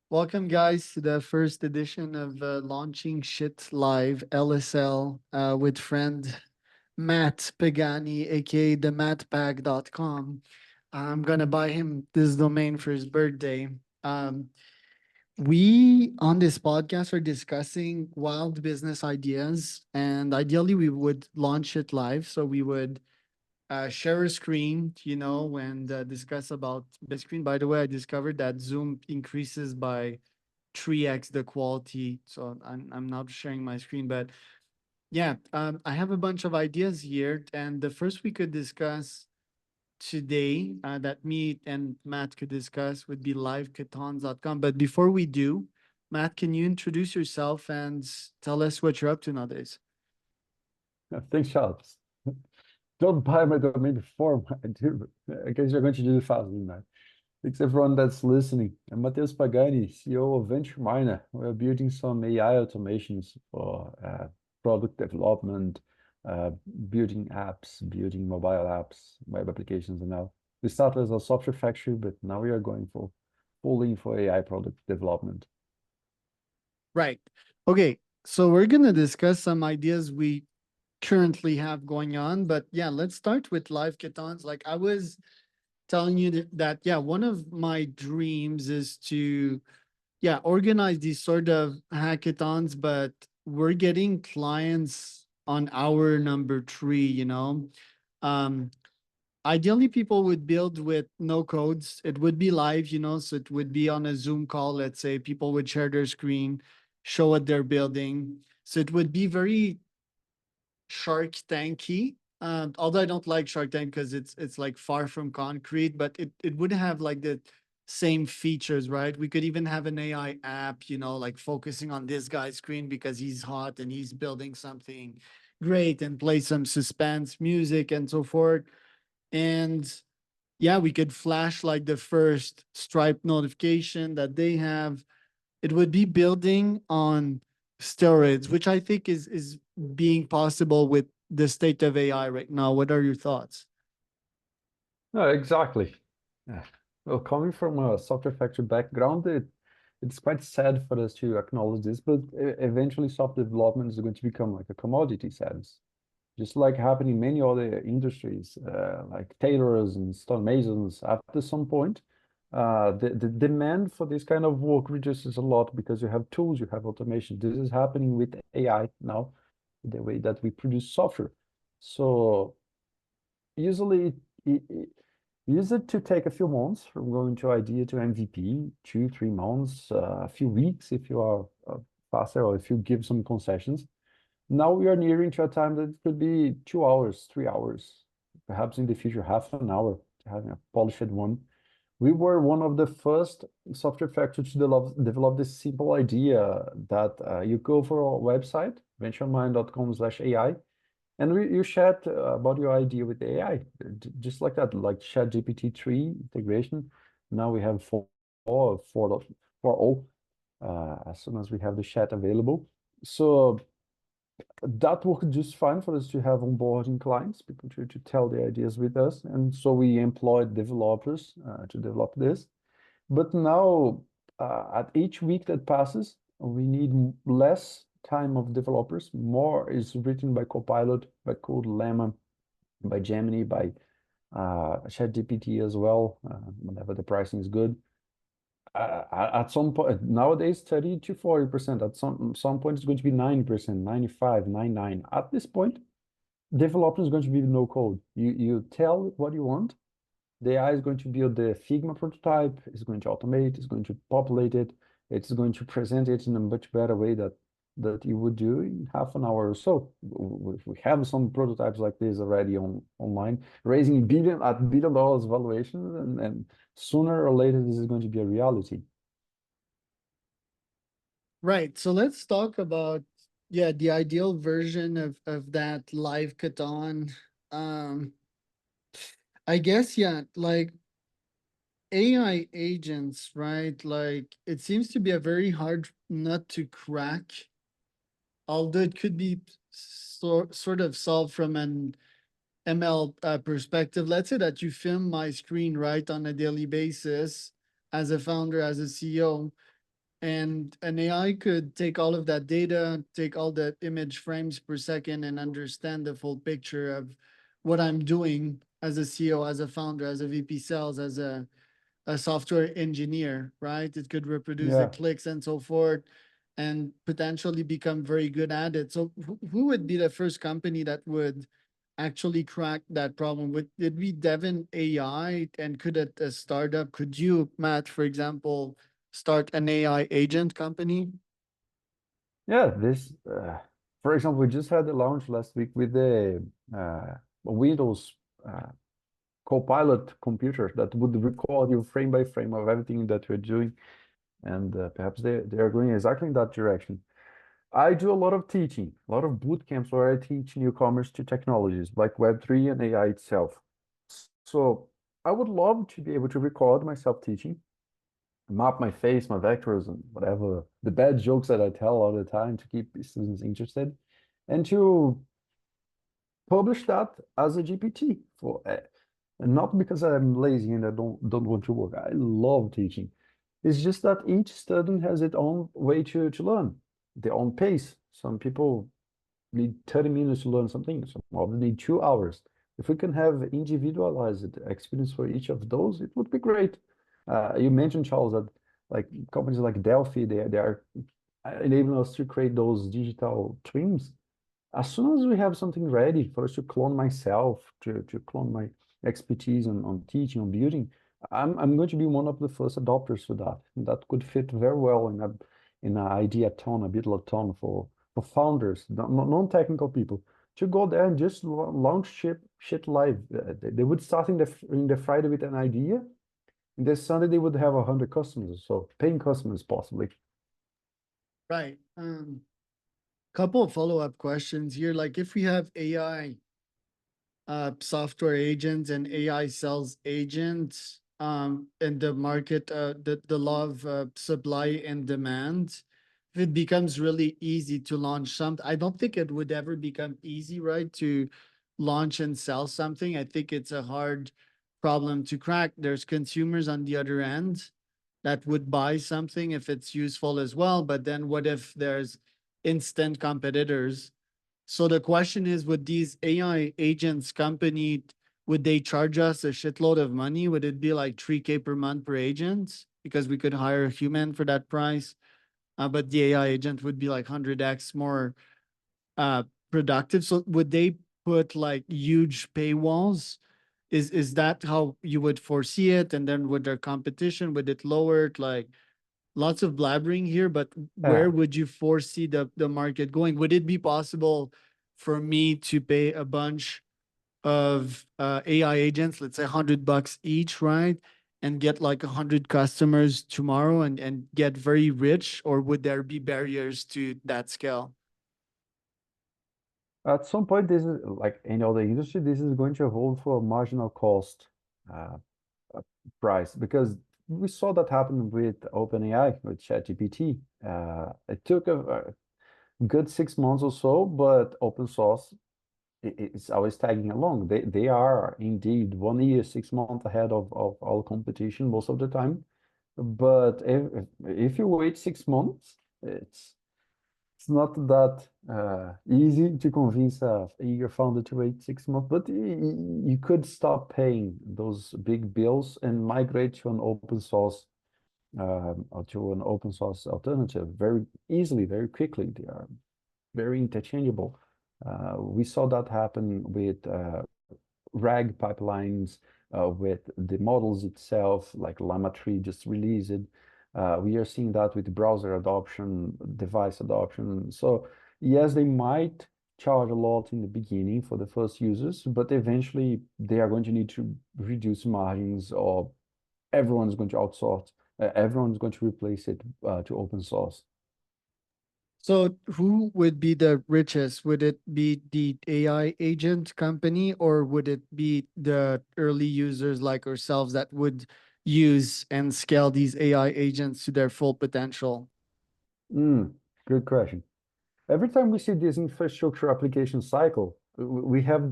Welcome, guys, to the first edition of Launching Shit Live LSL with friend Mat Pagani, aka the matpag.com. I'm gonna buy him this domain for his birthday. Um, we on this podcast are discussing wild business ideas, and ideally, we would launch it live. So we would share a screen, and discuss about the screen. By the way, I discovered that Zoom increases by 3x the quality. So I'm not sharing my screen, but yeah, I have a bunch of ideas here, and the first we could discuss today that me and Matt could discuss would be livekatons.com. But before we do, Matt, can you introduce yourself and tell us what you're up to nowadays? Thanks, Charles. Don't buy my domain before I do, in case you're going to do it fast, man. Thanks everyone that's listening. I'm Matheus Pagani, CEO of Venture Miner. We're building some AI automations for product development, uh, building apps, building mobile apps, web applications, and now we started as a software factory, but now we are going for fully for AI product development. Right. Okay. So we're gonna discuss some ideas we currently have going on, but yeah, let's start with live catons. Like I was telling you that yeah, one of my dreams is to organize these sort of hackathons, but we're getting clients on hour number 3. Um, ideally, people would build with no codes. It would be live, so it would be on a Zoom call. Let's say people would share their screen, show what they're building. So it would be very Shark Tanky. Although I don't like Shark Tank because it's like far from concrete, but it would have like the same features, right? We could even have an AI app, like focusing on this guy's screen because he's hot and he's building something great and play some suspense music and so forth. And yeah, we could flash like the first Stripe notification that they have. It would be building on steroids, which I think is being possible with the state of AI right now. What are your thoughts? No, exactly. Yeah. Well, coming from a software factory background, it's quite sad for us to acknowledge this, but eventually software development is going to become like a commodity sense, just like happening in many other industries, like tailors and stonemasons. After some point, the demand for this kind of work reduces a lot because you have tools, you have automation. This is happening with AI now, the way that we produce software. So usually it use it to take a few months from going to idea to MVP, 2, 3 months, a few weeks if you are faster or if you give some concessions. Now we are nearing to a time that it could be 2 hours, 3 hours, perhaps in the future, half an hour to having a polished one. We were one of the first software factories to develop this simple idea that you go for our website, venturemind.com/AI, and you chat about your idea with AI, just like that, like ChatGPT 3 integration. Now we have 4.0 as soon as we have the chat available. So that worked just fine for us to have onboarding clients, people to tell their ideas with us. And so we employed developers to develop this. But now, at each week that passes, we need less time of developers. More is written by Copilot, by Code Llama, by Gemini, by ChatGPT as well, whenever the pricing is good. At some point, nowadays, 30 to 40%. At some point, it's going to be 90%, 95, 99. At this point, development is going to be no code. You tell what you want, the AI is going to build the Figma prototype, it's going to automate, it's going to populate it, it's going to present it in a much better way that you would do in half an hour or so. We have some prototypes like this already online, raising billion dollars valuations, and sooner or later this is going to be a reality. Right. So let's talk about the ideal version of that live Catan. Um, I guess like AI agents, right? Like it seems to be a very hard nut to crack, although it could be sort of solved from an ML perspective. Let's say that you film my screen right on a daily basis as a founder, as a CEO. and an AI could take all of that data, take all the image frames per second, and understand the full picture of what I'm doing as a CEO, as a founder, as a VP sales, as a software engineer, right? It could reproduce the Yeah. clicks and so forth and potentially become very good at it. So who would be the first company that would actually crack that problem? Would it be Devon AI? And could a startup, could you, Matt, for example, start an AI agent company? Yeah, for example, we just had a launch last week with the Windows uh, Copilot computer that would record you frame by frame of everything that you're doing, and perhaps they are going exactly in that direction. I do a lot of teaching, a lot of boot camps where I teach newcomers to technologies like Web3 and AI itself. So I would love to be able to record myself teaching, map my face, my vectors, and whatever the bad jokes that I tell all the time to keep students interested, and to publish that as a GPT for and not because I'm lazy and I don't want to work. I love teaching. It's just that each student has its own way to learn, their own pace. Some people need 30 minutes to learn something, some others need 2 hours. If we can have individualized experience for each of those, it would be great. You mentioned, Charles, that like companies like Delphi, they are enabling us to create those digital twins. As soon as we have something ready for us to clone myself, to clone my expertise on teaching, on building, I'm going to be one of the first adopters for that. And that could fit very well in an ideathon, a Bitlathon for founders, non-technical people, to go there and just launch shit live. They would start in the Friday with an idea, and this Sunday they would have 100 customers, so paying customers possibly. Right. Couple of follow-up questions here. Like if we have AI software agents and AI sales agents in the market, the law of supply and demand, if it becomes really easy to launch something, I don't think it would ever become easy, right? To launch and sell something. I think it's a hard problem to crack. There's consumers on the other end that would buy something if it's useful as well. But then what if there's instant competitors? So the question is, would these AI agents company, would they charge us a shitload of money? Would it be like 3K per month per agent? Because we could hire a human for that price. But the AI agent would be like 100x more uh productive. So would they put like huge paywalls? Is that how you would foresee it? And then would their competition, would it lower it? Like lots of blabbering here, but where Yeah. would you foresee the market going? Would it be possible for me to pay a bunch of AI agents, let's say $100 each, right? And get like 100 customers tomorrow and get very rich, or would there be barriers to that scale? At some point, this is like any other industry, this is going to evolve for a marginal cost uh, uh, price because we saw that happen with OpenAI, with ChatGPT. It took a good 6 months or so, but open source it's always tagging along. They are indeed 1 year, 6 months ahead of all competition most of the time. But if you wait 6 months, it's not that easy to convince a eager founder to wait 6 months, but you could stop paying those big bills and migrate to an open source or to an open source alternative very easily, very quickly. They are very interchangeable. We saw that happen with RAG pipelines, with the models itself, like Llama 3 just released it. We are seeing that with browser adoption, device adoption. So yes, they might charge a lot in the beginning for the first users, but eventually they are going to need to reduce margins or everyone's going to outsource, everyone's going to replace it to open source. So who would be the richest? Would it be the AI agent company, or would it be the early users like ourselves that would use and scale these AI agents to their full potential? Mm, good question. Every time we see this infrastructure application cycle, we have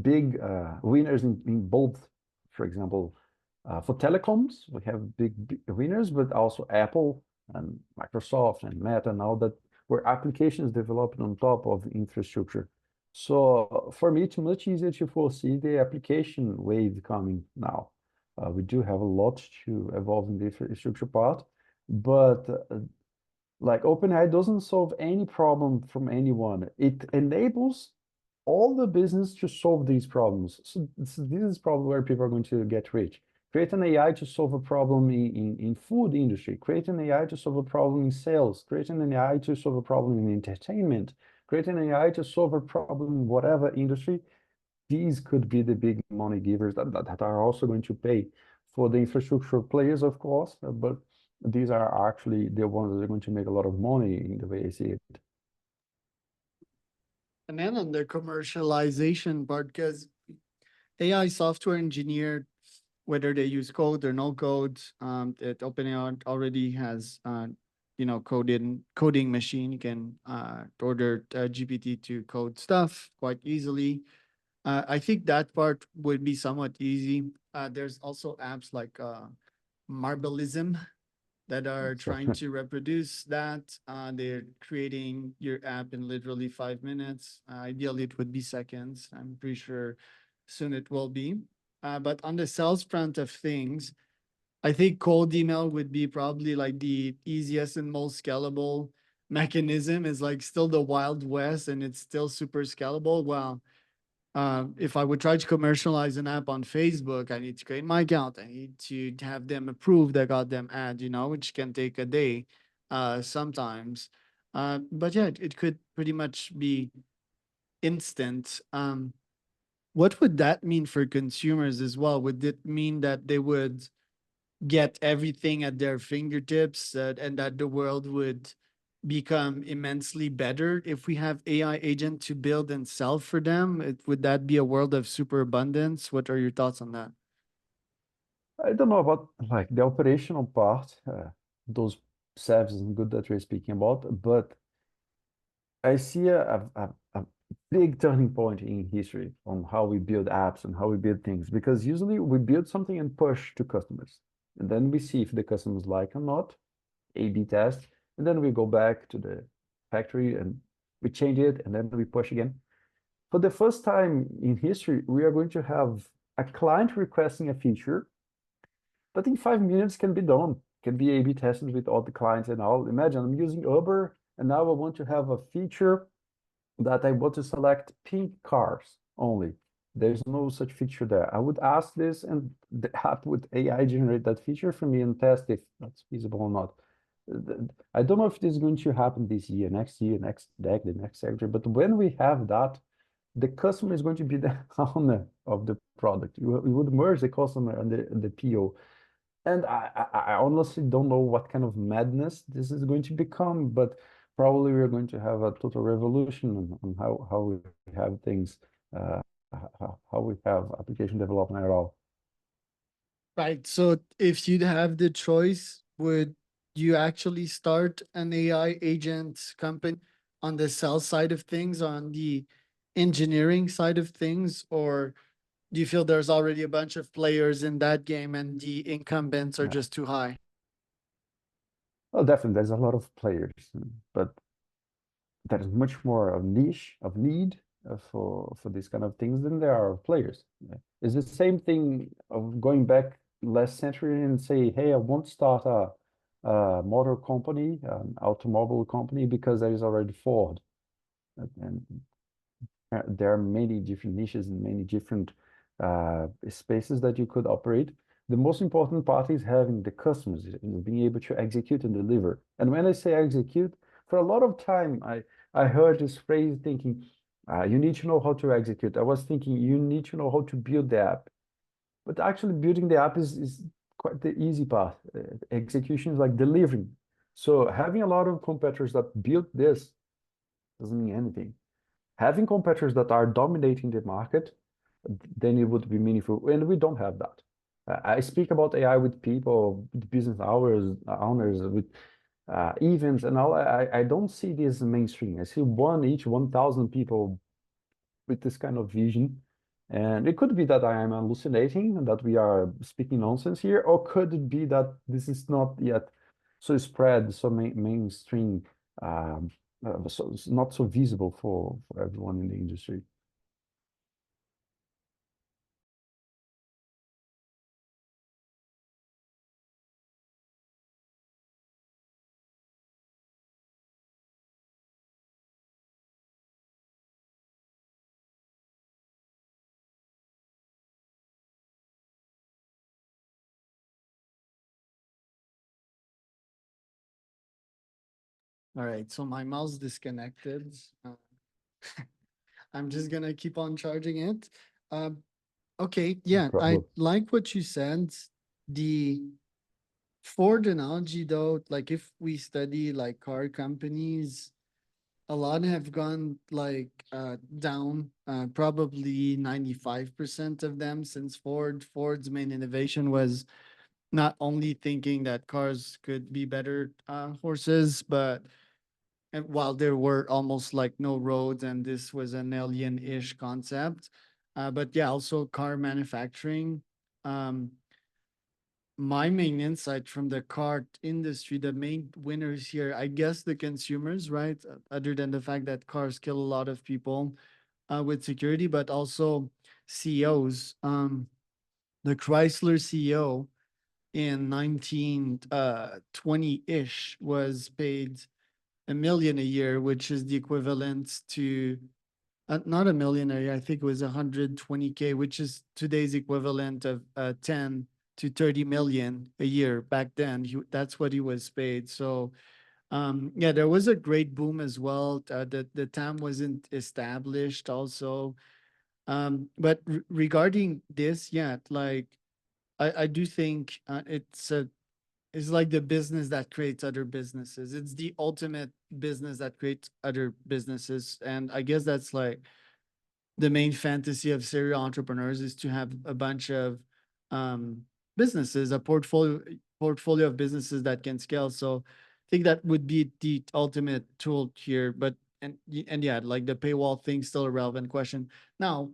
big winners in both. For example, for telecoms, we have big winners, but also Apple. and Microsoft and Meta now that were applications developed on top of infrastructure. So for me, it's much easier to foresee the application wave coming now. We do have a lot to evolve in the infrastructure part, but like OpenAI doesn't solve any problem from anyone. It enables all the business to solve these problems. So this is probably where people are going to get rich. Create an AI to solve a problem in food industry. Create an AI to solve a problem in sales. Create an AI to solve a problem in entertainment. Create an AI to solve a problem in whatever industry. These could be the big money givers that are also going to pay for the infrastructure players, of course, but these are actually the ones that are going to make a lot of money in the way I see it. And then on the commercialization part, because AI software engineer, whether they use code or no code, that OpenAI already has, coding machine. You can order GPT to code stuff quite easily. I think that part would be somewhat easy. There's also apps like Marbleism that are So trying to reproduce that. They're creating your app in literally 5 minutes. Ideally, it would be seconds. I'm pretty sure soon it will be. But on the sales front of things, I think cold email would be probably like the easiest and most scalable mechanism. Is like still the Wild West and it's still super scalable. Well, if I would try to commercialize an app on Facebook, I need to create my account. I need to have them approve the goddamn ad, which can take a day, sometimes. But yeah, it could pretty much be instant. What would that mean for consumers as well? Would it mean that they would get everything at their fingertips, and that the world would become immensely better if we have AI agent to build and sell for them? Would that be a world of superabundance? What are your thoughts on that? I don't know about like the operational part, those services and good that we're speaking about, but I see a big turning point in history on how we build apps and how we build things, because usually we build something and push to customers. And then we see if the customers like or not, A/B test, and then we go back to the factory and we change it and then we push again. For the first time in history, we are going to have a client requesting a feature that in 5 minutes can be done, can be A/B tested with all the clients and all. Imagine I'm using Uber and now I want to have a feature that I want to select pink cars only. There's no such feature there. I would ask this and the app would AI generate that feature for me and test if that's feasible or not. I don't know if this is going to happen this year, next decade, next century, but when we have that, the customer is going to be the owner of the product. We would merge the customer and the PO. And I honestly don't know what kind of madness this is going to become, but probably we're going to have a total revolution on how we have things, how we have application development at all. Right. So if you'd have the choice, would you actually start an AI agent company on the sales side of things, on the engineering side of things, or do you feel there's already a bunch of players in that game and the incumbents are Yeah. just too high? Well, definitely, there's a lot of players, but there's much more of niche of need for these kind of things than there are players. Yeah. It's the same thing of going back last century and say, hey, I want to start a motor company, an automobile company, because there is already Ford. And there are many different niches and many different spaces that you could operate. The most important part is having the customers and being able to execute and deliver. And when I say execute, for a lot of time, I heard this phrase thinking, you need to know how to execute. I was thinking you need to know how to build the app. But actually building the app is quite the easy part. Execution is like delivering. So having a lot of competitors that build this doesn't mean anything. Having competitors that are dominating the market, then it would be meaningful. And we don't have that. I speak about AI with people, with business hours, owners, with events and all. I don't see this mainstream. I see each 1,000 people with this kind of vision. And it could be that I am hallucinating and that we are speaking nonsense here, or could it be that this is not yet so spread, so mainstream, so it's not so visible for everyone in the industry. All right, so my mouse disconnected. I'm just gonna keep on charging it. Um, okay, No yeah, I problem. like what you said. The Ford analogy, though, like if we study like car companies, a lot have gone like down, probably 95% of them since Ford's main innovation was not only thinking that cars could be better horses, but and while there were almost like no roads and this was an alien-ish concept. But yeah, also car manufacturing. Um, my main insight from the car industry, the main winners here, I guess the consumers, right? Other than the fact that cars kill a lot of people with security, but also CEOs. The Chrysler CEO in 1920-ish was paid 1 million a year, which is the equivalent to not 1 million a year. I think it was 120K, which is today's equivalent of 10 to 30 million a year. Back then, that's what he was paid. So, yeah, there was a great boom as well. The TAM wasn't established also. But regarding this, yeah, like I do think it's like the business that creates other businesses. It's the ultimate business that creates other businesses. And I guess that's like the main fantasy of serial entrepreneurs is to have a bunch of um, businesses, a portfolio of businesses that can scale. So I think that would be the ultimate tool here. But and yeah, like the paywall thing, still a relevant question. Now,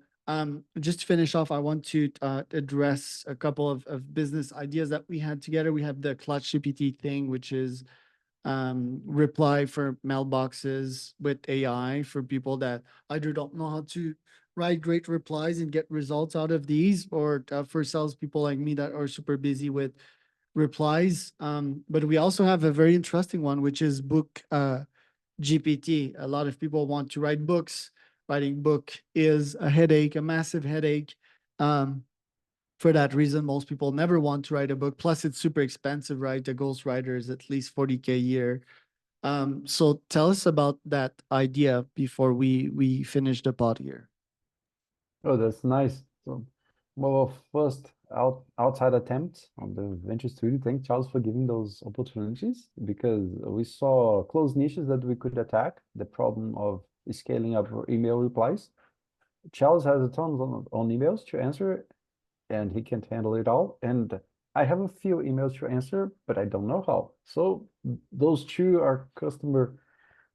just to finish off, I want to address a couple of business ideas that we had together. We have the Clutch GPT thing, which is reply for mailboxes with AI for people that either don't know how to write great replies and get results out of these, or for salespeople like me that are super busy with replies. But we also have a very interesting one, which is book GPT. A lot of people want to write books. Writing book is a headache, a massive headache. Um, for that reason, most people never want to write a book. Plus, it's super expensive, right? A ghostwriter is at least 40K a year. So tell us about that idea before we finish the pod here. Oh, that's nice. So, well, first outside attempt on the venture studio. Thank Charles for giving those opportunities because we saw closed niches that we could attack. The problem of scaling up our email replies. Charles has a ton on emails to answer, and he can't handle it all. And I have a few emails to answer, but I don't know how. So those two are customer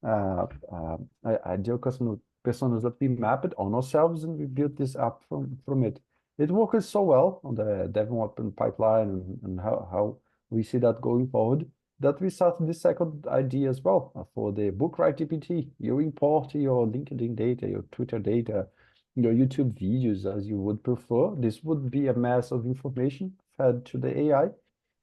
uh, uh, ideal customer personas that we mapped on ourselves, and we built this app from it. It worked so well on the development pipeline and how we see that going forward that we started this second idea as well for the book write GPT. You import your LinkedIn data, your Twitter data, your YouTube videos as you would prefer. This would be a mass of information fed to the AI,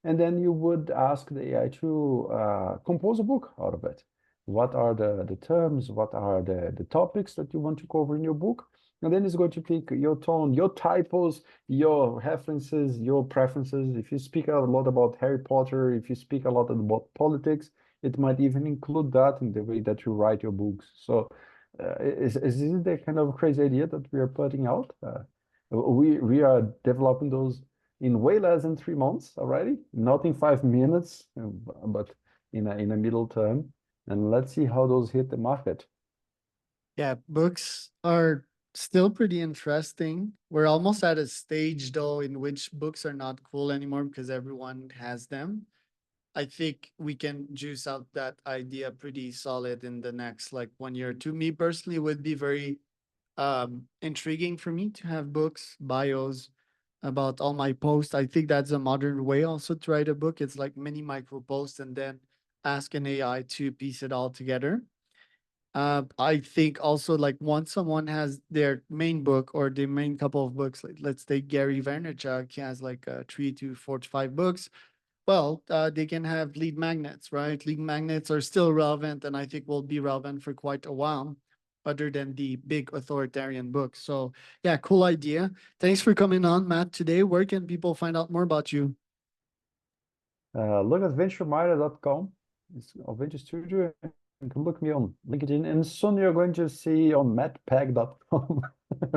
and then you would ask the AI to compose a book out of it. What are the terms? What are the topics that you want to cover in your book? And then it's going to pick your tone, your typos, your references, your preferences. If you speak a lot about Harry Potter, if you speak a lot about politics, it might even include that in the way that you write your books. So, is this the kind of crazy idea that we are putting out? We are developing those in way less than 3 months already, not in 5 minutes, but in a middle term. And let's see how those hit the market. Yeah, books are still pretty interesting. We're almost at a stage though in which books are not cool anymore because everyone has them. I think we can juice out that idea pretty solid in the next like 1 year. To me personally, would be very intriguing for me to have books, bios, about all my posts. I think that's a modern way also to write a book. It's like mini micro posts and then ask an AI to piece it all together. I think also like once someone has their main book or the main couple of books, like let's say Gary Vaynerchuk has like 3 to 4 to 5 books. Well, they can have lead magnets, right? Lead magnets are still relevant, and I think will be relevant for quite a while, other than the big authoritarian books. So, yeah, cool idea. Thanks for coming on, Matt, today. Where can people find out more about you? Look at ventureminder.com. It's our venture studio. You can look me on LinkedIn, and soon you're going to see on matpag.com.